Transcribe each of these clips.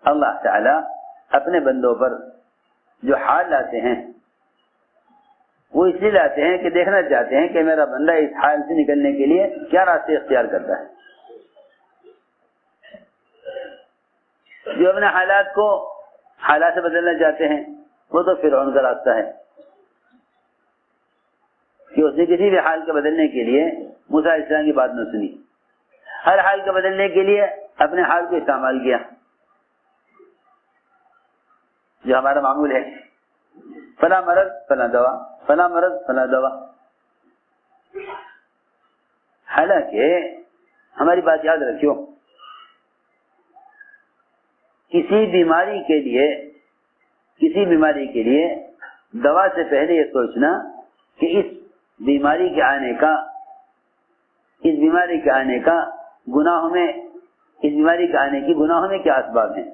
اللہ تعالی اپنے بندوں پر جو حال لاتے ہیں وہ اس لیے لاتے ہیں کہ دیکھنا چاہتے ہیں کہ میرا بندہ اس حال سے نکلنے کے لیے کیا راستے اختیار کرتا ہے. جو اپنے حالات کو حالات سے بدلنا چاہتے ہیں وہ تو فرعون کا راستہ ہے کہ اس نے کسی بھی حال کے بدلنے کے لیے موسیٰ علیہ السلام کی بات نہ سنی. ہر حال کے بدلنے کے لیے اپنے حال کو استعمال کیا جو ہمارا معمول ہے. فلاں مرض فلاں دوا، فلاں مرض فلاں دوا. حالانکہ ہماری بات یاد رکھیو، کسی بیماری کے لیے دوا سے پہلے یہ سوچنا کہ اس بیماری کے آنے کا گناہوں میں، اس بیماری کے آنے کی گناہوں میں کیا اسباب ہیں.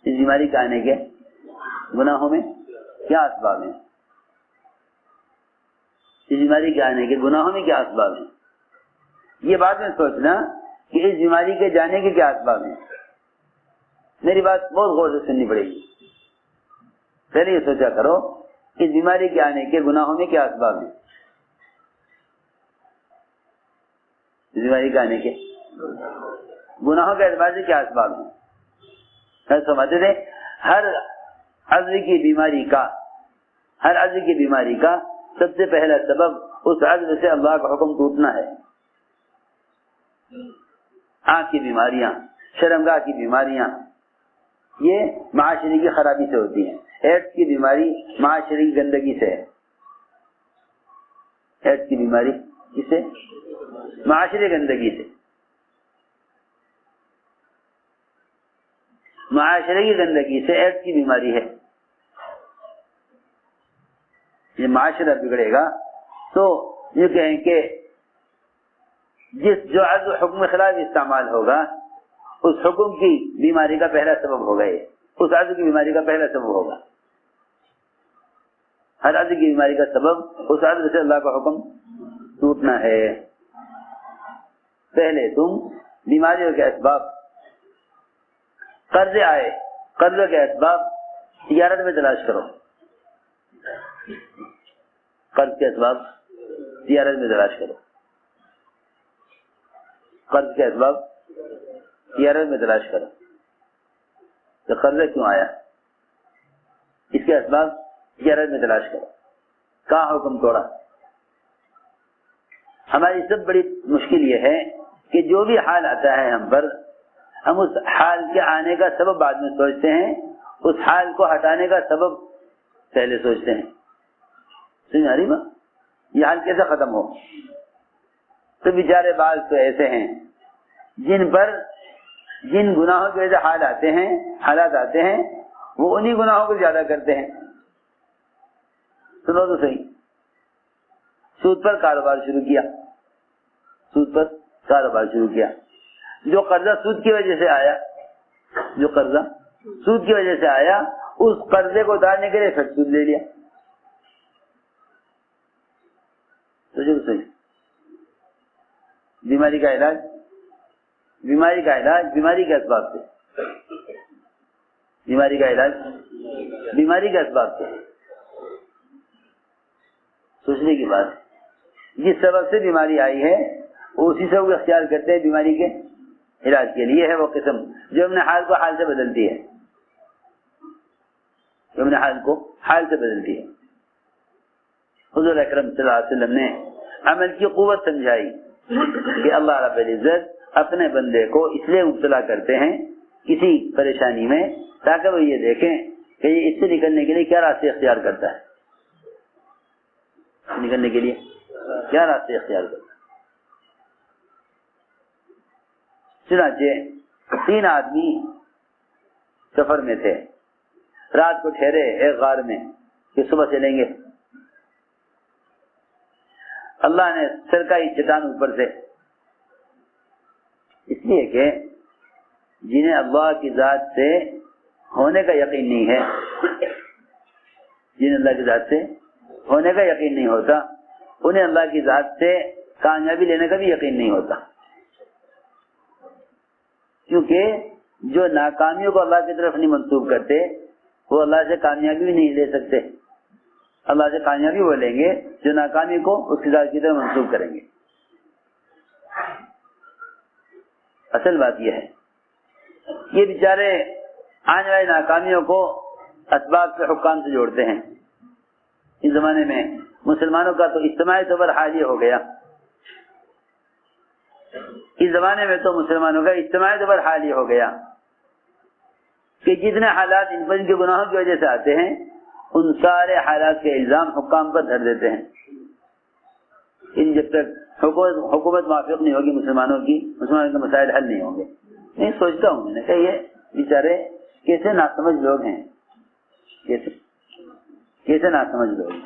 اس بیماری کے آنے کے گناہوں میں کیا اسباب ہیں. اس بیماری کے آنے کے گناہوں میں کیا اسباب ہیں. یہ بات میں سوچنا کہ اس بیماری کے جانے کے کیا اسباب ہیں. میری بات بہت غور سے سننی پڑے گی. پہلے یہ سوچا کرو اس بیماری کے آنے کے گناہوں میں کیا اسباب ہیں. اس بیماری کے آنے کے گناہوں کے اعتبار سے کیا اسباب ہیں. سمجھتے تھے ہر عضو کی بیماری کا سب سے پہلا سبب اس عضو سے اللہ کا حکم ٹوٹنا ہے. آنکھ کی بیماریاں، شرمگاہ کی بیماریاں، یہ معاشرے کی خرابی سے ہوتی ہیں. ایڈس کی بیماری معاشرے کی گندگی سے ہے. ایڈس کی بیماری کس سے؟ معاشرے گندگی سے. معاشرے کی گندگی سے ایڈس کی بیماری ہے. یہ معاشرہ بگڑے گا تو یہ کہیں کہ جو عضو حکم خلاف استعمال ہوگا اس حکم کی بیماری کا پہلا سبب ہوگا. یہ اس عضو کی بیماری کا پہلا سبب ہوگا. ہر عضو کی بیماری کا سبب اس عضو سے اللہ کا حکم ٹوٹنا ہے. پہلے تم بیماریوں کے اسباب، قرضے آئے، قرضوں کے اسباب تجارت میں تلاش کرو. قرض کے اسباب تجارت میں تلاش کرو. قرض کے اسباب تجارت میں تلاش کرو. تو قرضہ کیوں آیا، اس کے اسباب تجارت میں تلاش کرو. کہاں حکم توڑا. ہماری سب بڑی مشکل یہ ہے کہ جو بھی حال آتا ہے ہم پر، ہم اس حال کے آنے کا سبب بعد میں سوچتے ہیں، اس حال کو ہٹانے کا سبب پہلے سوچتے ہیں. سمجھ آ رہی بات؟ یہ حال کیسے ختم ہو. تو بیچارے بعض تو ایسے ہیں جن گناہوں کی وجہ سے حالات آتے ہیں وہ انہی گناہوں کو زیادہ کرتے ہیں. سنو تو صحیح. سود پر کاروبار شروع کیا. جو قرضہ سود کی وجہ سے آیا، اس قرضے کو اتارنے کے لیے پھر سود لے لیا. صحیح. بیماری کا علاج بیماری کے اسباب سے. بیماری کا علاج بیماری کے اسباب سے. سوچنے کی بات، جس سبب سے بیماری آئی ہے اسی سبب اختیار کرتے ہیں بیماری کے علاج کے لیے. ہے وہ قسم جو اپنے حال کو حال سے بدلتی ہے. حضور اکرم صلی اللہ علیہ وسلم نے عمل کی قوت سمجھائی کہ اللہ رب العزت اپنے بندے کو اس لیے مبتلا کرتے ہیں کسی پریشانی میں تاکہ وہ یہ دیکھیں کہ یہ اس سے نکلنے کے لیے کیا راستے اختیار کرتا ہے. نکلنے کے لیے کیا راستے اختیار کرتا ہے. چنانچہ 3 آدمی سفر میں تھے، رات کو ٹھہرے ایک غار میں کہ صبح چلیں گے. اللہ نے سرکائی چٹان اوپر سے، اس لیے کہ جنہیں اللہ کی ذات سے ہونے کا یقین نہیں ہے، جنہیں اللہ کی ذات سے ہونے کا یقین نہیں ہوتا، انہیں اللہ کی ذات سے کامیابی لینے کا بھی یقین نہیں ہوتا. کیونکہ جو ناکامیوں کو اللہ کی طرف نہیں منسوب کرتے وہ اللہ سے کامیابی بھی نہیں لے سکتے. اللہ سے کامیابی وہ لیں گے جو ناکامی کو اس کی ذات کی طرف منسوب کریں گے. اصل بات یہ ہے یہ بیچارے آنے والی ناکامیوں کو اسباب سے حکام سے جوڑتے ہیں. اس زمانے میں مسلمانوں کا تو اجتماعی طور پر حال یہ ہو گیا، اس زمانے میں تو مسلمانوں کا اجتماعی طور پر حال یہ ہو گیا کہ جتنے حالات ان پر ان کے گناہوں کی وجہ سے آتے ہیں ان سارے حالات کے الزام حکام پر دھر دیتے ہیں. ان جب تک حکومت موافق نہیں ہوگی مسلمانوں کی، مسلمانوں کے مسائل حل نہیں ہوں گے. نہیں سوچتا ہوں میں نے کہ یہ بیچارے کیسے ناسمجھ لوگ ہیں، کیسے ناسمجھ لوگ ہیں.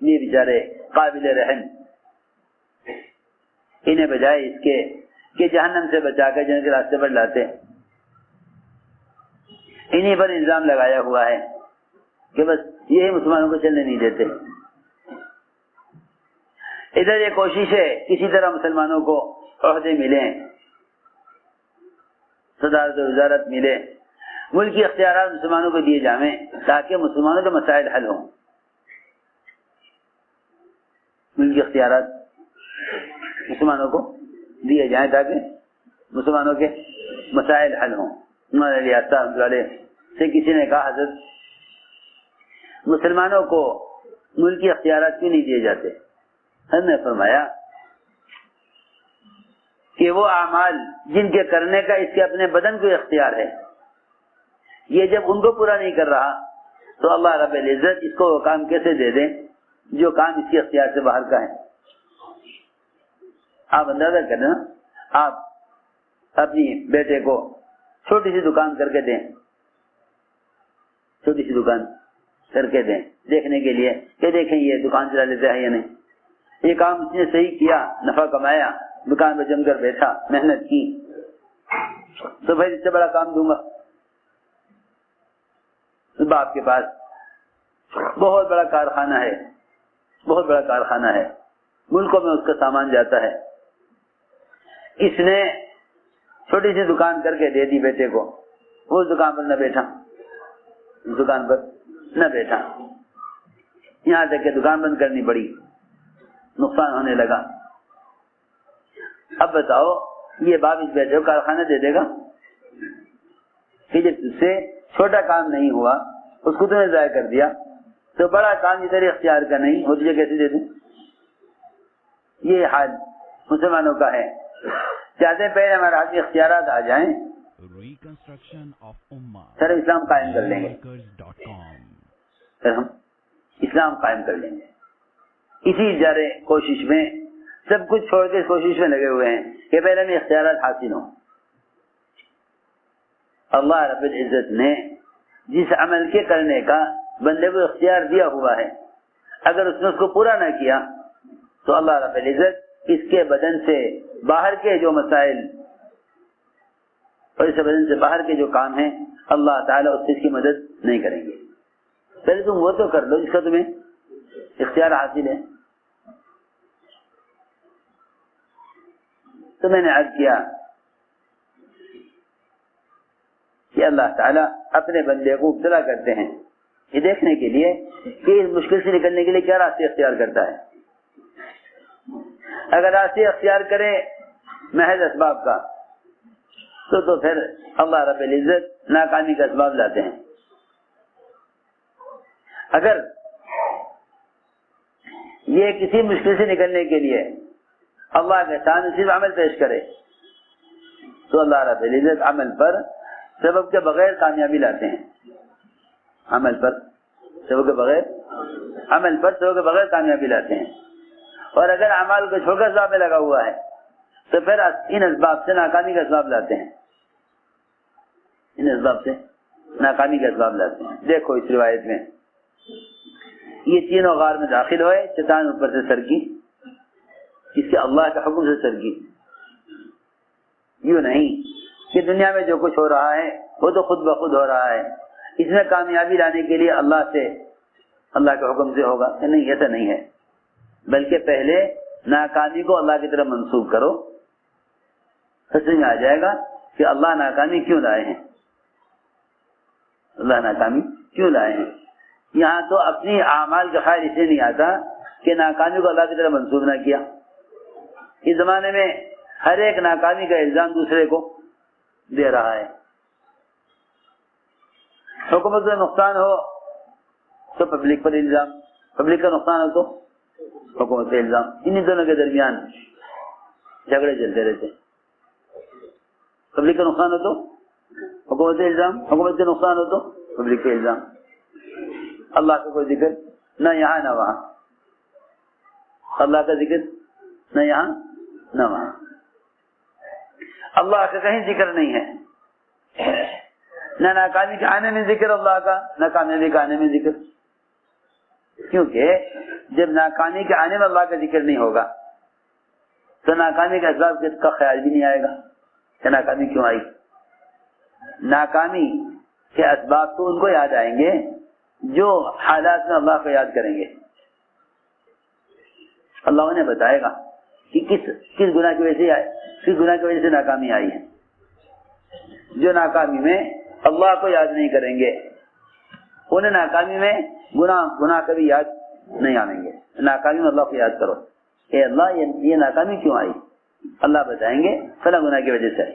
یہ بیچارے قابل رحم، انہیں بجائے اس کے کہ جہنم سے بچا کر جنت کے راستے پر لاتے، انہیں پر الزام لگایا ہوا ہے کہ بس یہی مسلمانوں کو چلنے نہیں دیتے. ادھر یہ کوشش ہے کسی طرح مسلمانوں کو عہدے ملیں، صدارت و وزارت ملے، ملکی اختیارات مسلمانوں کو دیے جائیں تاکہ مسلمانوں کے مسائل حل ہوں. ملکی اختیارات مسلمانوں کو دیے جائیں تاکہ مسلمانوں کے مسائل حل ہوں. سے کسی نے کہا حضرت مسلمانوں کو ملکی اختیارات کیوں نہیں دیے جاتے؟ حضرت نے فرمایا کہ وہ اعمال جن کے کرنے کا اس کے اپنے بدن کو اختیار ہے، یہ جب ان کو پورا نہیں کر رہا تو اللہ رب العزت اس کو وہ کام کیسے دے دیں جو کام اس کے اختیار سے باہر کا ہے. آپ اندازہ کریں نا، آپ اپنی بیٹے کو چھوٹی سی دکان کر کے دیں، چھوٹی سی دکان کر کے دیں دیکھنے کے لیے کہ دیکھیں یہ دکان چلا لیتا ہے یا نہیں. یہ کام اس نے صحیح کیا، نفع کمایا، دکان پہ جم کر بیٹھا، محنت کی، تو بھائی اس سے بڑا کام دوں گا. باپ کے پاس بہت بڑا کارخانہ ہے، بہت بڑا کارخانہ ہے، ملکوں میں اس کا سامان جاتا ہے. اس نے چھوٹی سی دکان کر کے دے دی بیٹے کو، وہ دکان پر نہ بیٹھا، اس دکان پر نہ بیٹھا، یہاں تک کہ دکان بند کرنی پڑی، نقصان ہونے لگا. اب بتاؤ یہ باپ اس بیٹے کو کارخانہ دے دے گا کہ جب اس سے چھوٹا کام نہیں ہوا اس کو تو نے ضائع کر دیا تو بڑا کام ادھر اختیار کا نہیں وہ تجھے کیسے دے دوں؟ یہ حال مسلمانوں کا ہے. چاہتے پہلے ہمارے ہاتھ میں اختیارات آ جائیں سر اسلام قائم کر لیں گے، پھر ہم اسلام قائم کر لیں گے. اسی جارے کوشش میں سب کچھ چھوڑ کے اس کوشش میں لگے ہوئے ہیں کہ پہلے میں اختیارات حاصل ہوں. اللہ رب العزت نے جس عمل کے کرنے کا بندے کو اختیار دیا ہوا ہے، اگر اس نے اس کو پورا نہ کیا تو اللہ رب العزت اس کے بدن سے باہر کے جو مسائل اور اس کے بدن سے باہر کے جو کام ہیں اللہ تعالیٰ اس سے اس کی مدد نہیں کریں گے. پہلے تم وہ تو کر لو جس کا تمہیں اختیار حاصل ہے. تو میں نے عرض کیا کہ اللہ تعالیٰ اپنے بندے کو ابتلا کرتے ہیں یہ دیکھنے کے لیے کہ اس مشکل سے نکلنے کے لیے کیا راستے اختیار کرتا ہے. اگر راستے اختیار کرے محض اسباب کا تو پھر اللہ رب العزت ناکامی کا اسباب لاتے ہیں. اگر یہ کسی مشکل سے نکلنے کے لیے اللہ کے سامنے صرف عمل پیش کرے تو اللہ رب العزت عمل پر سبب کے بغیر کامیابی لاتے ہیں. عمل پر سبب کے بغیر کامیابی لاتے ہیں. اور اگر اعمال کو چھوڑ کر اسباب میں لگا ہوا ہے تو پھر ان اسباب سے ناکامی کا اسباب لاتے ہیں. ان اسباب سے ناکامی کا اسباب لاتے ہیں. دیکھو اس روایت میں یہ تینوں غار میں داخل ہوئے، چٹان اوپر سے سرکی، اس کے اللہ کے حکم سے سرکی. یوں نہیں کہ دنیا میں جو کچھ ہو رہا ہے وہ تو خود بخود ہو رہا ہے، اس میں کامیابی لانے کے لیے اللہ کے حکم سے ہوگا. نہیں، ایسا نہیں ہے، بلکہ پہلے ناکامی کو اللہ کی طرف منسوب کرو، سمجھ میں آ جائے گا کہ اللہ ناکامی کیوں لائے ہیں، اللہ ناکامی کیوں لائے ہیں۔ یہاں تو اپنی اعمال کا خیال اسے نہیں آتا کہ ناکامی کو اللہ کی طرف منسوب نہ کیا۔ اس زمانے میں ہر ایک ناکامی کا الزام دوسرے کو دے رہا ہے۔ حکومت کا نقصان ہو تو پبلک پر الزام، پبلک کا نقصان ہو تو حکومت پہ الزام، انہی دونوں کے درمیان جھگڑے چلتے رہتے ہیں۔ پبلک کا نقصان ہو تو حکومت پہ الزام، حکومت کا نقصان ہو تو پبلک پہ الزام۔ اللہ کا کوئی ذکر نہ یہاں نہ وہاں، اللہ کا ذکر نہ یہاں نہ وہاں، اللہ کا کہیں ذکر نہیں ہے، نہ ناکامی کے آنے میں ذکر اللہ کا، نہ کامیابی کے آنے میں ذکر۔ کیونکہ جب ناکامی کے آنے میں اللہ کا ذکر نہیں ہوگا تو ناکامی کے اسباب کا خیال بھی نہیں آئے گا کہ ناکامی کیوں آئی۔ ناکامی کے اسباب تو ان کو یاد آئیں گے جو حالات میں اللہ کو یاد کریں گے۔ اللہ انہیں بتائے گا کہ کس گناہ کی وجہ سے آئے، کس گناہ کی وجہ سے ناکامی آئی ہے۔ جو ناکامی میں اللہ کو یاد نہیں کریں گے انہیں ناکامی میں گناہ کبھی یاد نہیں آئیں گے۔ ناکامی میں اللہ کو یاد کرو، اے اللہ یہ ناکامی کیوں آئی، اللہ بتائیں گے فلاں گناہ کی وجہ سے آئی۔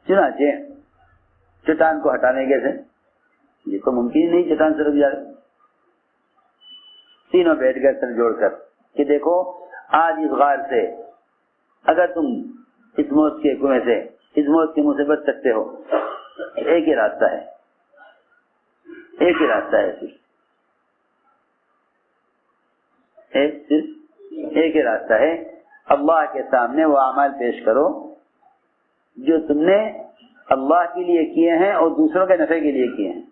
چنانچہ چٹان کو ہٹانے کیسے، یہ تو ممکن ہی نہیں چٹان سے رک جائے۔ تینوں بیٹھ گئے سر جوڑ کر کہ دیکھو آج اس غار سے اگر تم اس موت کے کنویں سے، اس موت کے منہ سے بچ سکتے ہو، ایک ہی راستہ ہے، ایک ہی راستہ ہے، صرف ایک ہی راستہ ہے۔ اللہ کے سامنے وہ اعمال پیش کرو جو تم نے اللہ کے لیے کیے ہیں اور دوسروں کے نفع کے لیے کیے ہیں۔